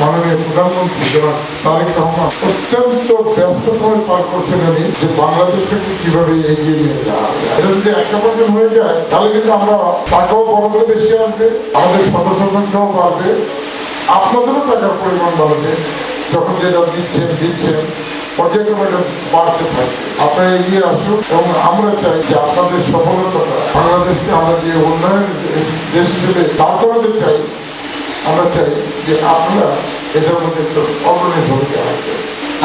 মাননীয় প্রধানমন্ত্রী জনাব তারেক রহমান অত্যন্ত ব্যস্ত সময় পার করছেন আমি যে বাংলাদেশকে কিভাবে এগিয়ে নিয়ে যাওয়া যায়। এটা যদি 100% হয়ে যায় তাহলে কিন্তু আমরা টাকাও বরাদ্দ বেশি আসবে, আমাদের সদস্য সংখ্যাও বাড়বে, আপনাদেরও টাকার পরিমাণ বাড়বে। যখন যেটা দিচ্ছেন পর্যায়ক্রমে বাড়তে থাকবে। আপনারা এগিয়ে আসুন এবং আমরা চাই যে আপনাদের সফলতাটা বাংলাদেশকে আমরা যে উন্নয়ন দেশ হিসেবে দাঁড় করাতে চাই, আমরা চাই যে আপনারা এটার মধ্যে একটু অগ্রণী ভূমিকা রাখবেন।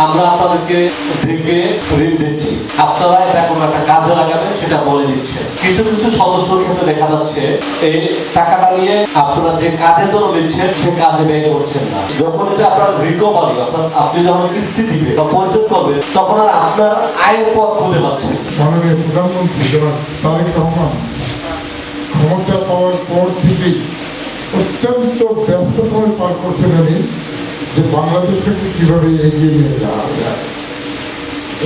আমরা আপনাদেরকে থেকে ঋণ দিচ্ছি, আপনারা এটা কোনো একটা কাজে লাগাবেন সেটা বলে দিচ্ছে। কিছু কিছু সদস্যের ক্ষেত্রে দেখা যাচ্ছে এই টাকাটা নিয়ে আপনারা যে কাজের জন্য দিচ্ছেন সে কাজে ব্যয় করছেন না। যখন এটা আপনার রিকভারি অর্থাৎ আপনি যখন কিস্তি দিবেন বা পরিশোধ করবেন তখন আর আপনার আয়ের পথ খুঁজে পাচ্ছেন। মাননীয় প্রধানমন্ত্রী জনাব তারেক রহমান ক্ষমতা পাওয়ার পর থেকেই অত্যন্ত ব্যস্ত সময় পার করছেন আমি যে বাংলাদেশকে কিভাবে এগিয়ে নিয়ে যাওয়া যায়।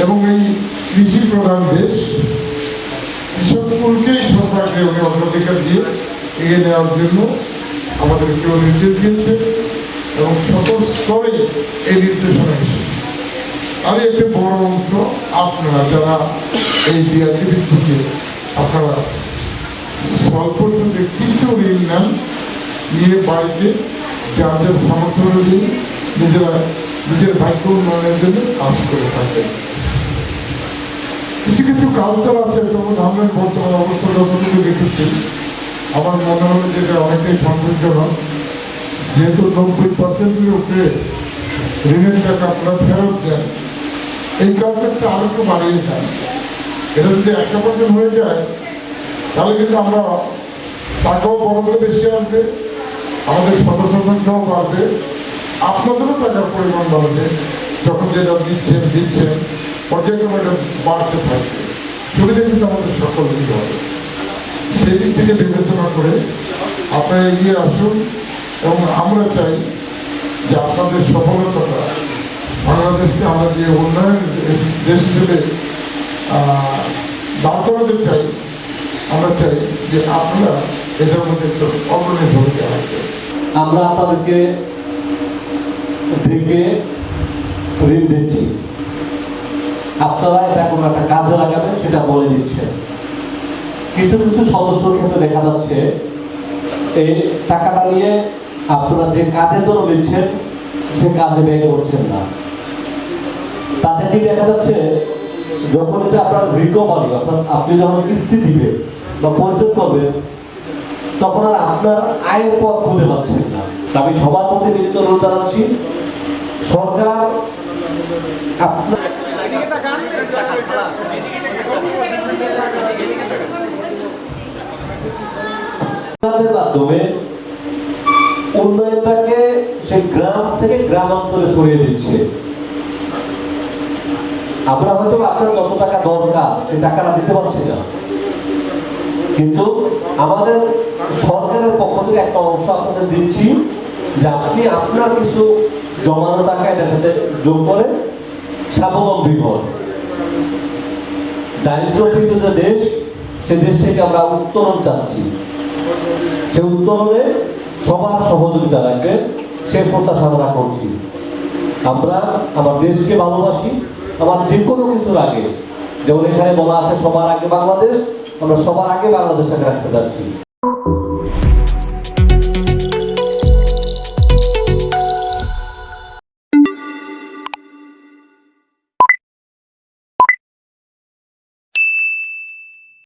এবং এই কৃষি প্রধান দেশ, কৃষকগুলোকেই সরকারকে উনি অগ্রাধিকার দিয়ে এগিয়ে নেওয়ার জন্য আমাদেরকে নির্দেশ দিয়েছে এবং সকল স্তরেই এই নির্দেশনা এসেছে। আর একটি বড় অংশ আপনারা যারা এই বিআরটিভি থেকে আপনারা স্বল্প সুদে কিছু ঋণ নেন, নিয়ে বাড়িতে যার যার সামর্থ্য অনুযায়ী নিজের ভাগ্য উন্নয়নের জন্য কাজ করে থাকেন। কিছু কিছু কালচার আছে, যেমন আমরা বর্তমান অবস্থা যতটুকু দেখেছি আমার মনে হলো যেটা অনেকটাই সন্তোষজনক। যেহেতু 90% উপরে ঋণের টাকা আপনারা ফেরত দেন, এই কালচারটা আরো একটু বাড়িয়ে যান। এটা যদি 100% হয়ে যায় তাহলে কিন্তু আমরা টাকাও বরাদ্দ বেশি আসবে, আমাদের সদস্য সংখ্যাও বাড়বে, আপনাদেরও টাকার পরিমাণ বাড়বে। যখন যেটা দিচ্ছেন পর্যায়ক্রমে এটা বাড়তে থাকবে। সুবিধা কিন্তু আমাদের সকল দিতে হবে। সেই দিক থেকে বিবেচনা করে আপনারা এগিয়ে আসুন এবং আমরা চাই যে আপনাদের সফলতাটা বাংলাদেশকে আমরা যে উন্নয়ন দেশ হিসেবে দাঁড় করাতে চাই, আমরা চাই যে আপনারা এটার মধ্যে একটু অগ্রণী ভূমিকা রাখবেন। আমরা আপনাদেরকে থেকে ঋণ দিচ্ছি, আপনারা এটা কোনো একটা কাজে লাগাবেন সেটা বলে দিচ্ছে। কিছু কিছু সদস্যের ক্ষেত্রে দেখা যাচ্ছে এই টাকাটা নিয়ে আপনারা যে কাজের জন্য দিচ্ছেন সে কাজে ব্যয় করছেন না। তাতে কি দেখা যাচ্ছে যখন এটা আপনার রিকভারি অর্থাৎ আপনি যখন কিস্তি দিবেন বা পরিশোধ করবেন তখন আর আপনার আয়ের পথ খুঁজে পাচ্ছেন না। আমি সবার প্রতি নিবেদন অনুরোধ জানাচ্ছি, সরকার আপনাদের মাধ্যমে উন্নয়নটাকে সেই গ্রাম থেকে গ্রামান্তরে সরিয়ে দিচ্ছে। আমরা হয়তো আপনার কত টাকা দরকার সেই টাকাটা দিতে পারছি না, কিন্তু আমাদের সরকারের পক্ষ থেকে একটা অংশ আপনাদের দিচ্ছি যে আপনি আপনার কিছু জমানো টাকা এটার সাথে যোগ করে স্বাবলম্বী হন। দারিদ্র্যপীড়িত যে দেশ, সে দেশ থেকে আমরা উত্তরণ চাচ্ছি। সে উত্তরণে সবার সহযোগিতা লাগবে, সে প্রত্যাশা আমরা করছি। আমরা আমার দেশকে ভালোবাসি, আমার যে কোনো কিছুর আগে, যেমন এখানে বলা আছে সবার আগে বাংলাদেশ, আমরা সবার আগে বাংলাদেশটাকে রাখতে চাচ্ছি।